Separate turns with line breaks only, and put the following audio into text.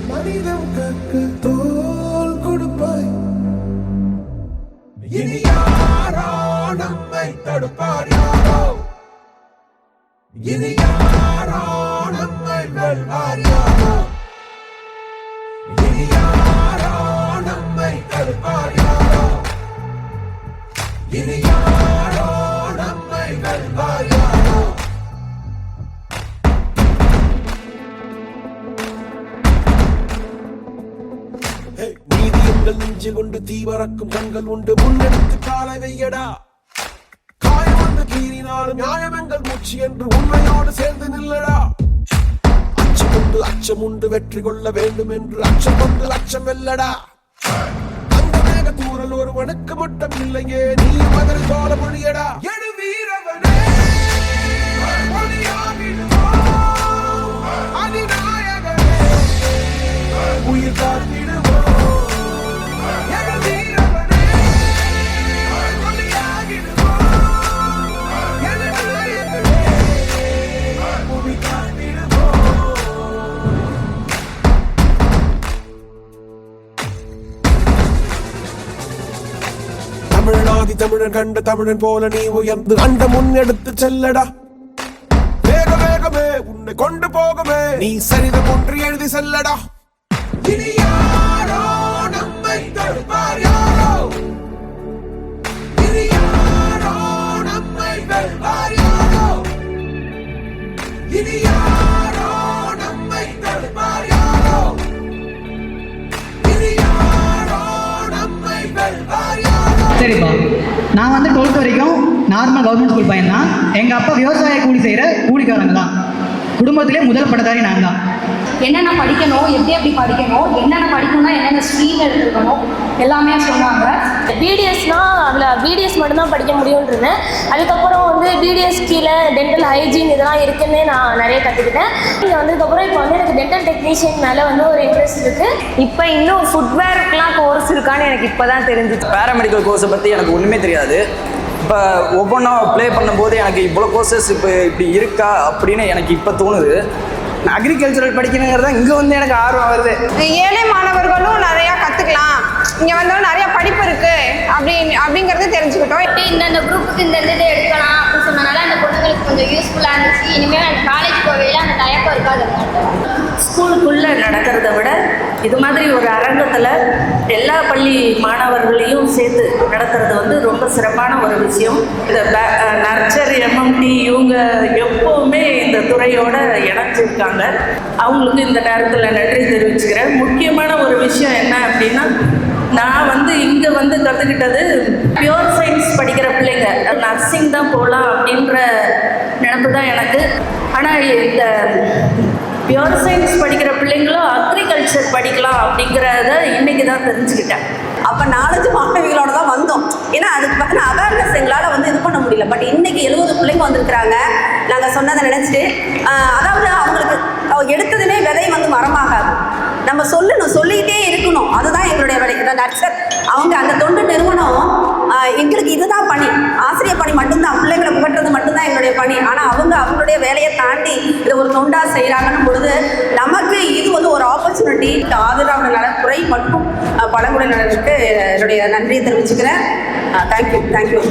மனிதம் கற்க தோல் கொடுப்பாய். இனி யாரோ நம்மை தடுப்பார் யாரோ, இனி யாரோ நம்மை வெல்வார் யாரோ, இனி யாரோ நம்மை தடுப்பார் யாரோ, இனி யாரோ நம்மை வெல்வார் யாரோ. நீதி எங்கள் நெஞ்சு கொண்டு தீவரக்கும் கண்கள் உண்டு, முன்னெடுத்து காலை வையடா. காயம் வந்து கீறினாலும் நியாயம் எங்கள் மூச்சு என்று உண்மையோடு சேர்ந்து நில்லடா. அச்சம் உண்டு வெற்றி கொள்ள வேண்டும் என்று அச்சம் கொண்டு லட்சம் வெல்லடா. அந்த மேக தூரல் ஒருவனுக்கு மட்டும் இல்லையே, நீ மகன் போல மொழியடா. எடு வீரவனே அதிநாயகனே உயிர் காத்திடுவோம். தமிழனாதி தமிழன் கண்ட தமிழன் போல நீ உயர்ந்து கண்ட முன்னெடுத்து செல்லடா. வேக வேகமே உன்னை கொண்டு போகவே நீ சரிதம் ஒன்று எழுதி செல்லடா. இனி யாரோ நம்மை தடுப்பார் யாரோ, இனி யாரோ நம்மை வெல்வார் யாரோ, இனி யாரோ நம்மை தடுப்பார் யாரோ, இனி யாரோ நம்மை வெல்வார் யாரோ.
சரிப்பா, நான் வந்து 12th வரைக்கும் நார்மல் கவர்மெண்ட் ஸ்கூல் பையன் தான். எங்கள் அப்பா விவசாய கூலி செய்கிற கூலிக்காரங்க தான். குடும்பத்திலே முதல் பட்டதாரி நான் தான்.
என்னென்ன படிக்கணும், எப்படி படிக்கணும், என்னென்ன படிக்கணும்னா என்னென்ன ஸ்ட்ரீம் எடுத்துக்கணும் எல்லாமே சொன்னாங்க.
பிடிஎஸ்னால் அதில் பிடிஎஸ் மட்டும்தான் படிக்க முடியும்ன்றது. அதுக்கப்புறம் வந்து பிடிஎஸ் கீழே டென்டல் ஹைஜீன் இதெல்லாம் இருக்குன்னு நான் நிறைய கற்றுக்கிட்டேன். இங்கே வந்ததுக்கப்புறம் இப்போ வந்து எனக்கு டென்டல் டெக்னீஷியன் மேலே வந்து ஒரு இன்ட்ரெஸ்ட் இருக்குது.
இப்போ இன்னும் ஃபுட்வேருக்குலாம் கோர்ஸ் இருக்கான்னு எனக்கு இப்போ தான் தெரிஞ்சிச்சு.
பேராமெடிக்கல் கோர்ஸை பற்றி எனக்கு ஒன்றுமே தெரியாது. இப்போ ஒவ்வொன்றும் ப்ளே பண்ணும்போது எனக்கு இவ்வளோ கோர்சஸ் இப்போ இப்படி இருக்கா அப்படின்னு எனக்கு இப்போ தோணுது. அக்ரிகல்ச்சரல் படிக்கணுங்கிறத இங்கே வந்து எனக்கு ஆர்வம் வருது.
ஏழை மாணவர்களும் நிறையா கற்றுக்கலாம், இங்கே வந்தாலும் நிறையா படிப்பு இருக்குது அப்படிங்கிறத தெரிஞ்சுக்கிட்டோம்.
இந்தந்த குரூப்புக்கு இந்த இது எடுக்கலாம் அப்படின்னு சொன்னனால அந்த பொண்ணுங்களுக்கு கொஞ்சம் யூஸ்ஃபுல்லாக இருந்துச்சு. இனிமேல் எனக்கு காலேஜ் போகையில் அந்த தயக்கம் இருக்காது.
ஸ்கூலுக்குள்ளே நடக்கிறத விட இது மாதிரி ஒரு அரங்கத்தில் எல்லா பள்ளி மாணவர்களையும் சேர்த்து நடத்துறது வந்து ரொம்ப சிறப்பான ஒரு விஷயம். இந்த நர்ச்சர் எம்எம்டி இவங்க எப்போவுமே இந்த துறையோட இணைஞ்சிருக்காங்க. அவங்களுக்கு இந்த நேரத்தில் நன்றி தெரிவிச்சுக்கிறேன். முக்கியமான ஒரு விஷயம் என்ன அப்படின்னா, நான் வந்து இங்கே வந்து கற்றுக்கிட்டது பியூர் சயின்ஸ் படிக்கிற பிள்ளைங்க நர்சிங் தான் போகலாம் அப்படின்ற நினைப்பு தான் எனக்கு. ஆனால் இந்த பியூர் சயின்ஸ் படிக்கிற பிள்ளைங்களும் அக்ரிகல்ச்சர் படிக்கலாம் அப்படிங்கிறத இன்றைக்கி தான் தெரிஞ்சுக்கிட்டேன்.
அப்போ 4 மாணவிகளோட தான் வந்தோம். ஏன்னா அதுக்கு பற்றின அவேர்னஸ் எங்களால் வந்து இது பண்ண முடியல. பட் இன்றைக்கி 70 பிள்ளைங்க வந்திருக்கிறாங்க. நாங்கள் சொன்னதை நினச்சிட்டு, அதாவது அவங்களுக்கு எடுத்ததுமே விதை வந்து மரமாகாது. நம்ம சொல்லிக்கிட்டே இருக்கணும். அதுதான் எங்களுடைய வேலை. நர்சர் அவங்க அந்த தொண்டு நிறுவனம் எங்களுக்கு இதுதான் பணி, ஆசிரியர் பணி மட்டும்தான், பிள்ளைங்களை புகட்டுறது மட்டும்தான் எங்களுடைய பணி. ஆனால் அவங்களுடைய வேலையை தாண்டி இதை ஒரு தொண்டாக செய்கிறாங்கன்னு பொழுது நமக்கு இது வந்து ஒரு ஆப்பர்ச்சுனிட்டி. ஆதரவு நலத்துறை மற்றும் பழங்குடியினருக்கு என்னுடைய நன்றியை தெரிவிச்சுக்கிறேன். தேங்க்யூ. தேங்க்யூ.